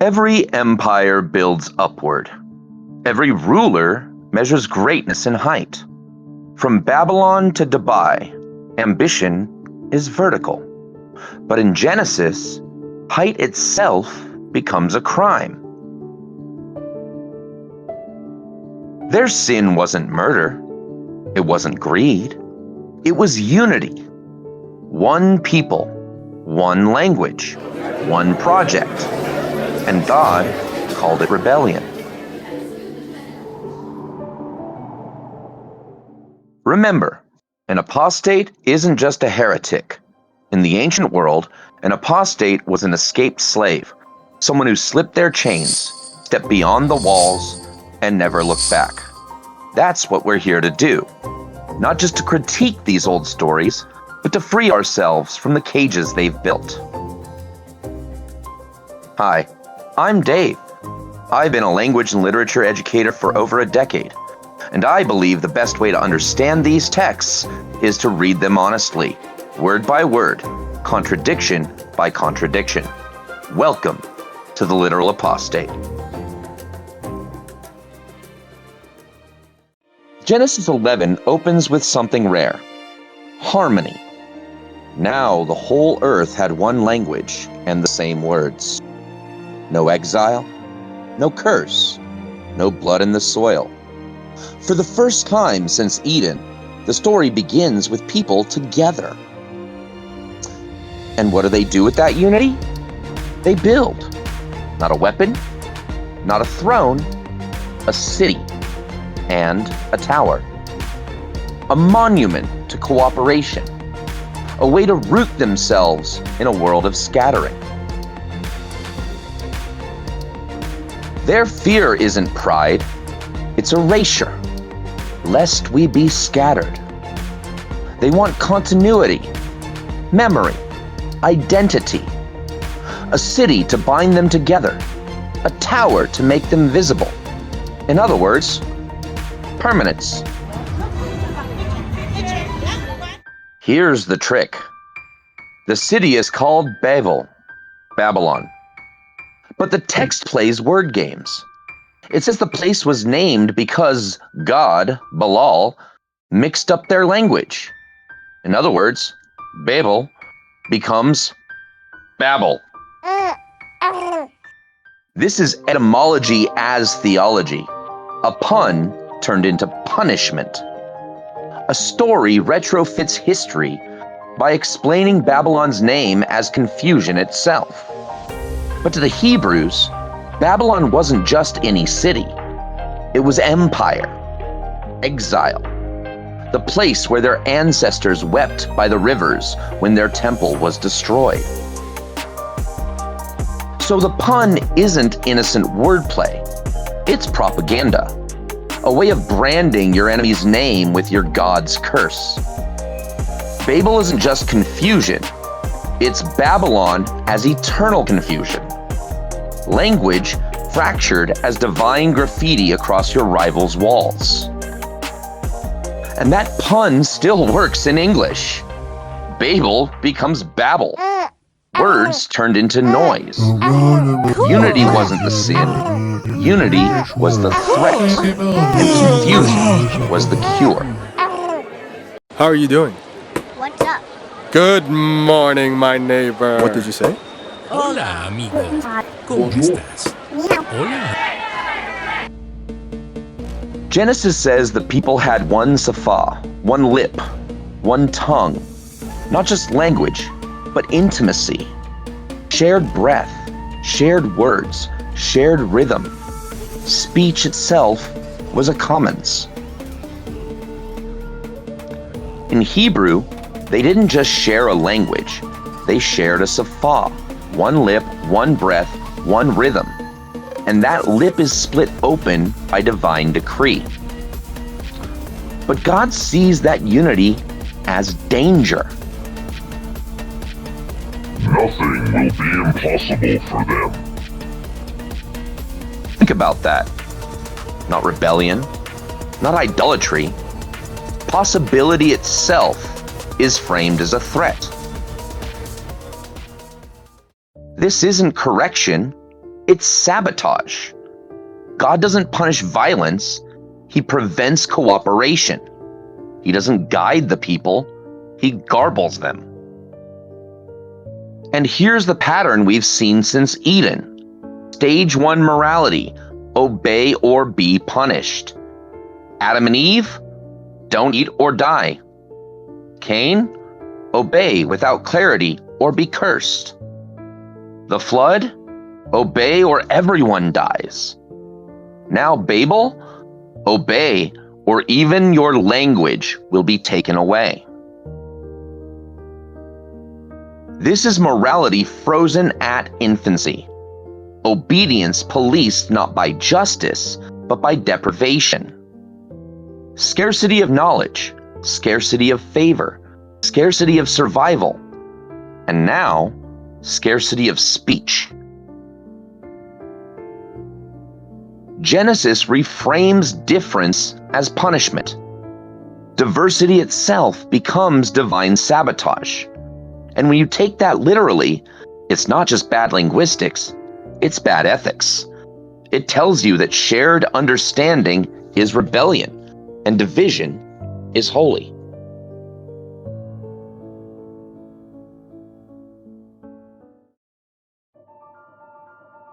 Every empire builds upward. Every ruler measures greatness in height. From Babylon to Dubai, ambition is vertical. But in Genesis, height itself becomes a crime. Their sin wasn't murder. It wasn't greed. It was unity. One people, one language, one project. And God called it rebellion. Remember, an apostate isn't just a heretic. In the ancient world, an apostate was an escaped slave, someone who slipped their chains, stepped beyond the walls, and never looked back. That's what we're here to do. Not just to critique these old stories, but to free ourselves from the cages they've built. Hi, I'm Dave. I've been a language and literature educator for over a decade, and I believe the best way to understand these texts is to read them honestly, word by word, contradiction by contradiction. Welcome to the Literal Apostate. Genesis 11 opens with something rare: harmony. Now the whole earth had one language and the same words. No exile, no curse, no blood in the soil. For the first time since Eden, the story begins with people together. And what do they do with that unity? They build. Not a weapon, not a throne, a city and a tower. A monument to cooperation. A way to root themselves in a world of scattering. Their fear isn't pride, it's erasure, lest we be scattered. They want continuity, memory, identity, a city to bind them together, a tower to make them visible. In other words, permanence. Here's the trick. The city is called Bavel, Babylon. But the text plays word games. It says the place was named because God, Balal, mixed up their language. In other words, Babel becomes Babel. This is etymology as theology. A pun turned into punishment. A story retrofits history by explaining Babylon's name as confusion itself. But to the Hebrews, Babylon wasn't just any city. It was empire, exile, the place where their ancestors wept by the rivers when their temple was destroyed. So the pun isn't innocent wordplay. It's propaganda, a way of branding your enemy's name with your God's curse. Babel isn't just confusion. It's Babylon as eternal confusion. Language fractured as divine graffiti across your rival's walls. And that pun still works in English. Babel becomes Babel. Words turned into noise. Unity wasn't the sin. Unity was the threat. And confusion was the cure. How are you doing? What's up? Good morning, my neighbor. What did you say? Hola, amigo. ¿Cómo estás? Hola. Genesis says the people had one safa, one lip, one tongue. Not just language, but intimacy. Shared breath, shared words, shared rhythm. Speech itself was a commons. In Hebrew, they didn't just share a language, they shared a safa, one lip, one breath, one rhythm. And that lip is split open by divine decree. But God sees that unity as danger. Nothing will be impossible for them. Think about that. Not rebellion, not idolatry. Possibility itself is framed as a threat. This isn't correction, It's sabotage. God doesn't punish violence, he prevents cooperation. He doesn't guide the people, he garbles them. And here's the pattern we've seen since Eden. Stage 1 morality, obey or be punished. Adam and Eve, don't eat or die. Cain, obey without clarity or be cursed. The flood, obey or everyone dies. Now Babel, obey or even your language will be taken away. This is morality frozen at infancy. Obedience policed not by justice, but by deprivation. Scarcity of knowledge, scarcity of favor, scarcity of survival, and now, scarcity of speech. Genesis reframes difference as punishment. Diversity itself becomes divine sabotage. And when you take that literally, it's not just bad linguistics, it's bad ethics. It tells you that shared understanding is rebellion, and division is holy.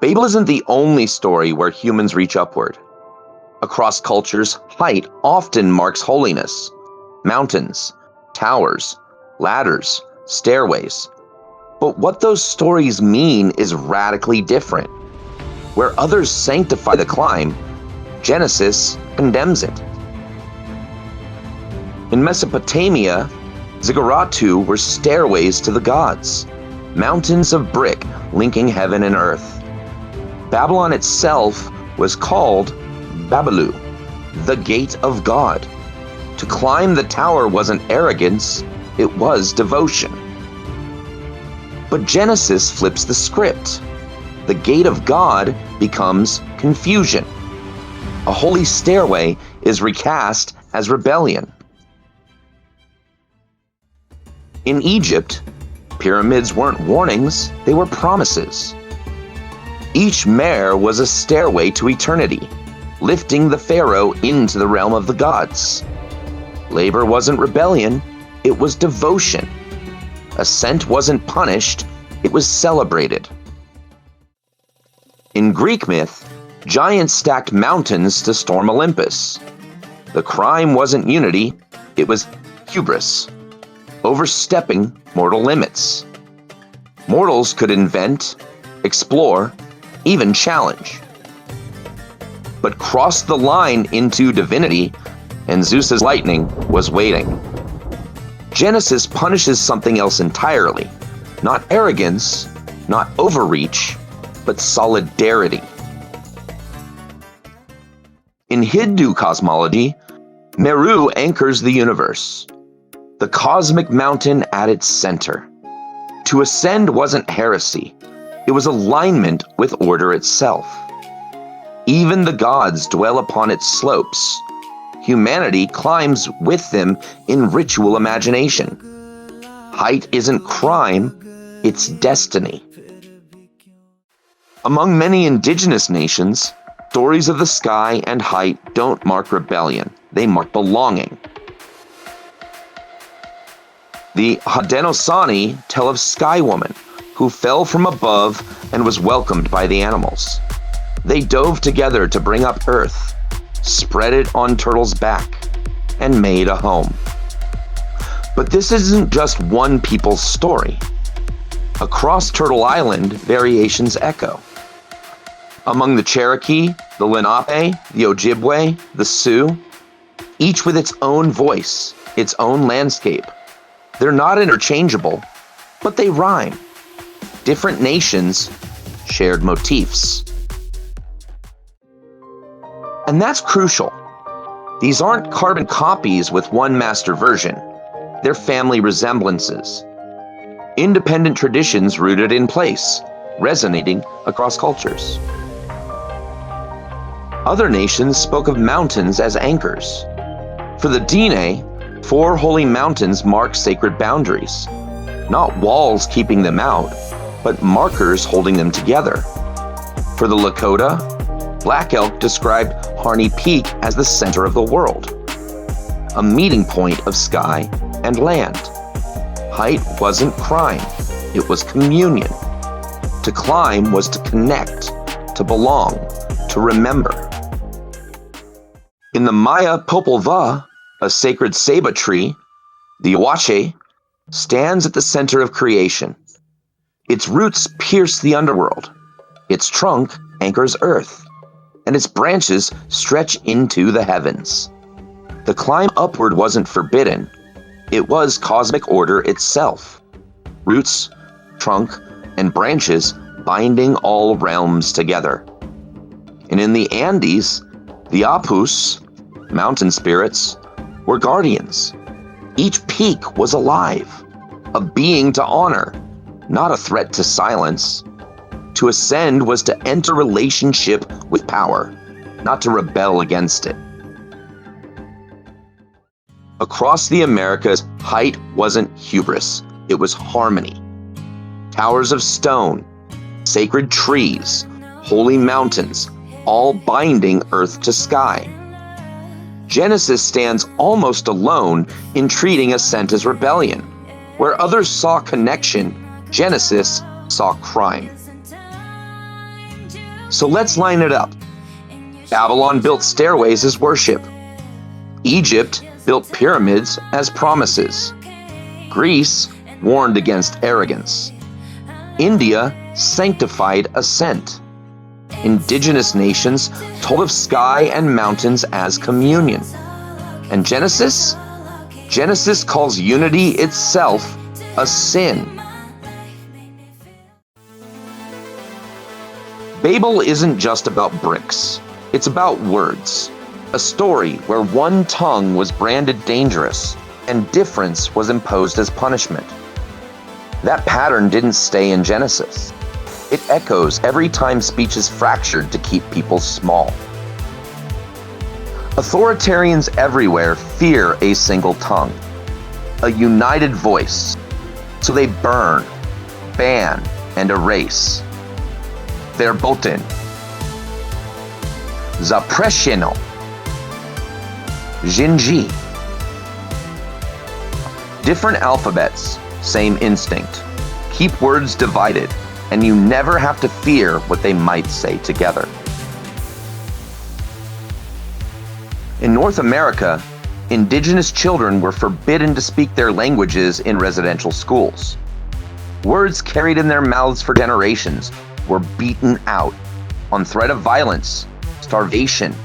Babel isn't the only story where humans reach upward. Across cultures, height often marks holiness. Mountains, towers, ladders, stairways. But what those stories mean is radically different. Where others sanctify the climb, Genesis condemns it. In Mesopotamia, zigguratu were stairways to the gods, mountains of brick linking heaven and earth. Babylon itself was called Babelu, the gate of God. To climb the tower wasn't arrogance, it was devotion. But Genesis flips the script. The gate of God becomes confusion. A holy stairway is recast as rebellion. In Egypt, pyramids weren't warnings, they were promises. Each mare was a stairway to eternity, lifting the pharaoh into the realm of the gods. Labor wasn't rebellion, it was devotion. Ascent wasn't punished, it was celebrated. In Greek myth, giants stacked mountains to storm Olympus. The crime wasn't unity, it was hubris, overstepping mortal limits. Mortals could invent, explore, even challenge. But crossed the line into divinity, and Zeus's lightning was waiting. Genesis punishes something else entirely. Not arrogance, not overreach, but solidarity. In Hindu cosmology, Meru anchors the universe, the cosmic mountain at its center. To ascend wasn't heresy, it was alignment with order itself. Even the gods dwell upon its slopes. Humanity climbs with them in ritual imagination. Height isn't crime, it's destiny. Among many indigenous nations, stories of the sky and height don't mark rebellion, they mark belonging. The Haudenosaunee tell of Sky Woman, who fell from above and was welcomed by the animals. They dove together to bring up earth, spread it on Turtle's back, and made a home. But this isn't just one people's story. Across Turtle Island, variations echo. Among the Cherokee, the Lenape, the Ojibwe, the Sioux, each with its own voice, its own landscape. They're not interchangeable, but they rhyme. Different nations, shared motifs. And that's crucial. These aren't carbon copies with one master version. They're family resemblances. Independent traditions rooted in place, resonating across cultures. Other nations spoke of mountains as anchors. For the Dene, 4 holy mountains mark sacred boundaries. Not walls keeping them out, but markers holding them together. For the Lakota, Black Elk described Harney Peak as the center of the world, a meeting point of sky and land. Height wasn't crime, it was communion. To climb was to connect, to belong, to remember. In the Maya Popolvuh, a sacred ceiba tree, the Awache stands at the center of creation. Its roots pierce the underworld, its trunk anchors earth, and its branches stretch into the heavens. The climb upward wasn't forbidden, it was cosmic order itself. Roots, trunk, and branches binding all realms together. And in the Andes, the Apus, mountain spirits, were guardians. Each peak was alive, a being to honor, not a threat to silence. To ascend was to enter relationship with power, not to rebel against it. Across the Americas, height wasn't hubris, it was harmony. Towers of stone, sacred trees, holy mountains, all binding earth to sky. Genesis stands almost alone in treating ascent as rebellion. Where others saw connection, Genesis saw crime. So let's line it up. Babylon built stairways as worship. Egypt built pyramids as promises. Greece warned against arrogance. India sanctified ascent. Indigenous nations told of sky and mountains as communion. And Genesis? Genesis calls unity itself a sin. Babel isn't just about bricks. It's about words. A story where one tongue was branded dangerous and difference was imposed as punishment. That pattern didn't stay in Genesis. It echoes every time speech is fractured to keep people small. Authoritarians everywhere fear a single tongue, a united voice, so they burn, ban, and erase. Verboten, zapreszeno, Jinji. Different alphabets, same instinct. Keep words divided, and you never have to fear what they might say together. In North America, Indigenous children were forbidden to speak their languages in residential schools. Words carried in their mouths for generations were beaten out on threat of violence, starvation,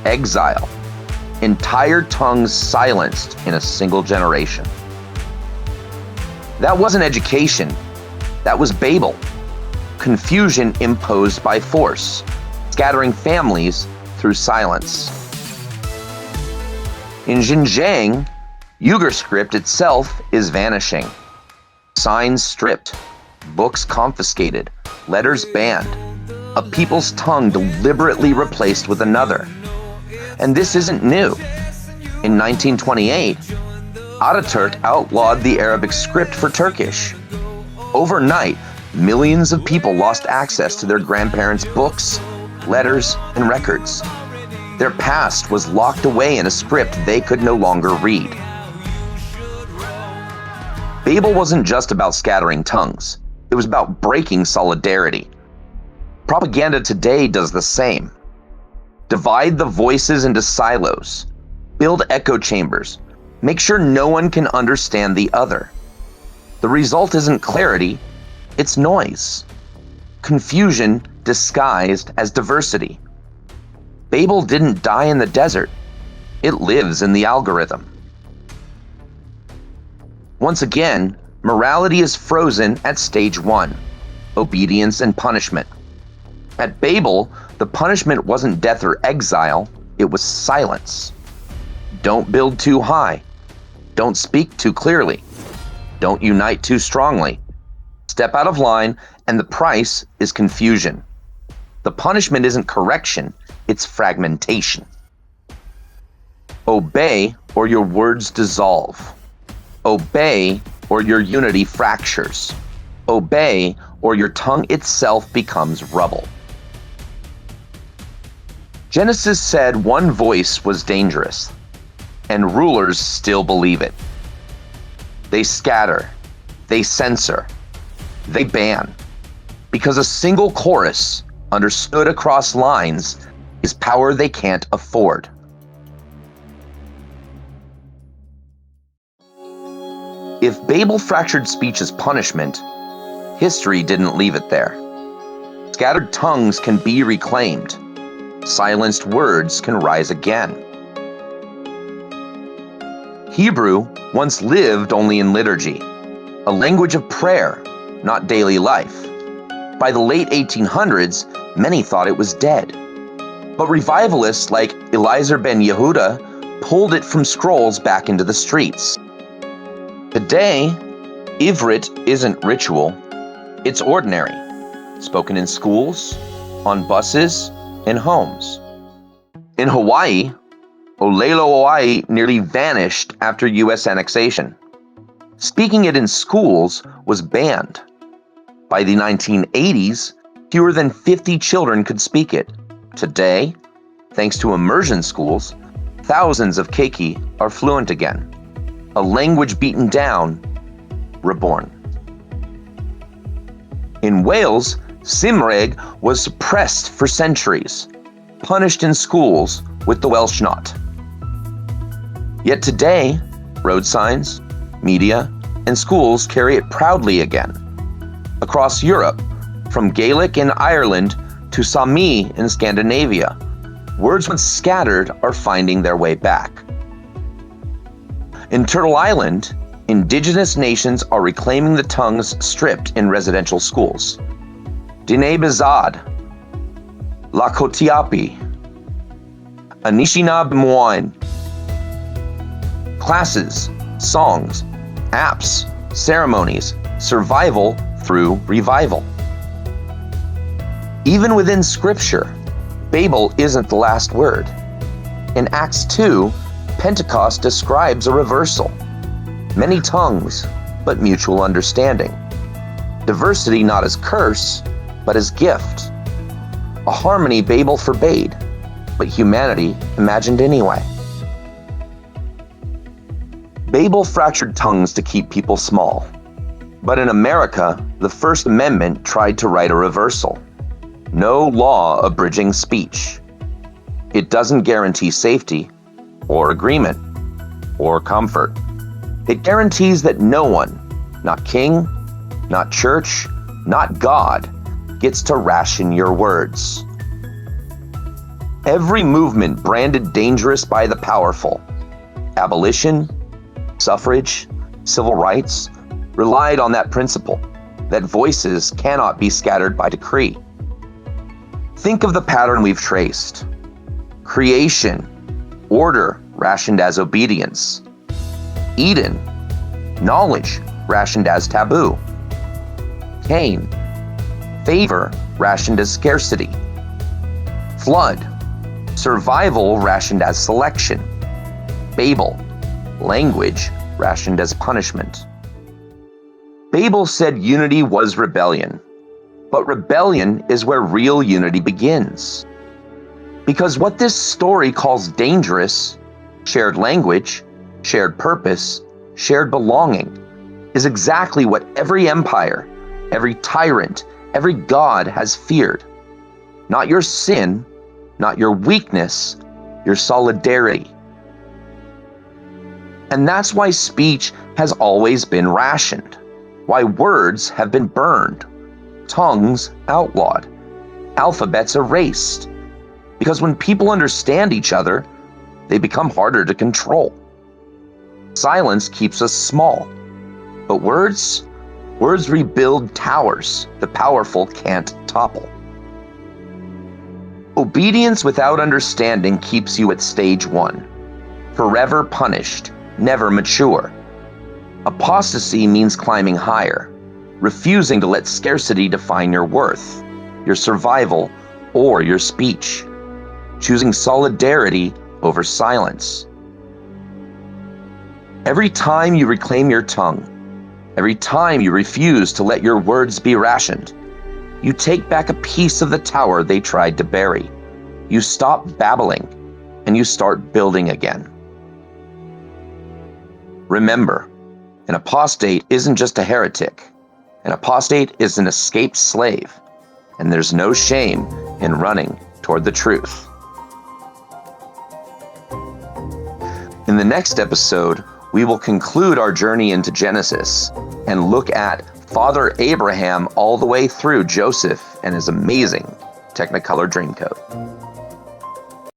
exile. Entire tongues silenced in a single generation. That wasn't education, that was Babel. Confusion imposed by force, scattering families through silence. In Xinjiang, Uyghur script itself is vanishing. Signs stripped, books confiscated, letters banned, a people's tongue deliberately replaced with another. And this isn't new. In 1928, Ataturk outlawed the Arabic script for Turkish. Overnight, millions of people lost access to their grandparents' books, letters, and records. Their past was locked away in a script they could no longer read. Babel wasn't just about scattering tongues. It was about breaking solidarity. Propaganda today does the same. Divide the voices into silos. Build echo chambers. Make sure no one can understand the other. The result isn't clarity, it's noise. Confusion disguised as diversity. Babel didn't die in the desert. It lives in the algorithm. Once again, morality is frozen at stage 1, obedience and punishment. At Babel, the punishment wasn't death or exile, it was silence. Don't build too high. Don't speak too clearly. Don't unite too strongly. Step out of line, and the price is confusion. The punishment isn't correction, it's fragmentation. Obey, or your words dissolve. Obey, or your unity fractures. Obey, or your tongue itself becomes rubble. Genesis said one voice was dangerous, and rulers still believe it. They scatter, they censor, they ban, because a single chorus, understood across lines, is power they can't afford. If Babel fractured speech as punishment, history didn't leave it there. Scattered tongues can be reclaimed. Silenced words can rise again. Hebrew once lived only in liturgy, a language of prayer, not daily life. By the late 1800s, many thought it was dead. But revivalists like Eliezer ben Yehuda pulled it from scrolls back into the streets. Today, Ivrit isn't ritual, it's ordinary, spoken in schools, on buses, in homes. In Hawaii, Olelo Hawaii nearly vanished after U.S. annexation. Speaking it in schools was banned. By the 1980s, fewer than 50 children could speak it. Today, thanks to immersion schools, thousands of keiki are fluent again. A language beaten down, reborn. In Wales, Cymraeg was suppressed for centuries, punished in schools with the Welsh knot. Yet today, road signs, media, and schools carry it proudly again. Across Europe, from Gaelic in Ireland to Sami in Scandinavia, words once scattered are finding their way back. In Turtle Island, Indigenous nations are reclaiming the tongues stripped in residential schools. Diné Bizad, Lakotiapi, Anishinaabe. Classes, songs, apps, ceremonies, survival through revival. Even within Scripture, Babel isn't the last word. In Acts 2, Pentecost describes a reversal. Many tongues, but mutual understanding. Diversity not as curse, but as gift. A harmony Babel forbade, but humanity imagined anyway. Babel fractured tongues to keep people small. But in America, the First Amendment tried to write a reversal. No law abridging speech. It doesn't guarantee safety, or agreement, or comfort. It guarantees that no one, not king, not church, not God, gets to ration your words. Every movement branded dangerous by the powerful, abolition, suffrage, civil rights, relied on that principle, that voices cannot be scattered by decree. Think of the pattern we've traced. Creation, order rationed as obedience. Eden, knowledge rationed as taboo. Cain, favor rationed as scarcity. Flood, survival rationed as selection. Babel, language rationed as punishment. Babel said unity was rebellion, but rebellion is where real unity begins. Because what this story calls dangerous, shared language, shared purpose, shared belonging, is exactly what every empire, every tyrant, every god has feared. Not your sin, not your weakness, your solidarity. And that's why speech has always been rationed, why words have been burned, tongues outlawed, alphabets erased. Because when people understand each other, they become harder to control. Silence keeps us small, but words rebuild towers the powerful can't topple. Obedience without understanding keeps you at stage 1, forever punished, never mature. Apostasy means climbing higher, refusing to let scarcity define your worth, your survival, or your speech, choosing solidarity over silence. Every time you reclaim your tongue, every time you refuse to let your words be rationed, you take back a piece of the tower they tried to bury. You stop babbling and you start building again. Remember, an apostate isn't just a heretic. An apostate is an escaped slave, and there's no shame in running toward the truth. In the next episode, we will conclude our journey into Genesis and look at Father Abraham all the way through Joseph and his amazing Technicolor Dreamcoat.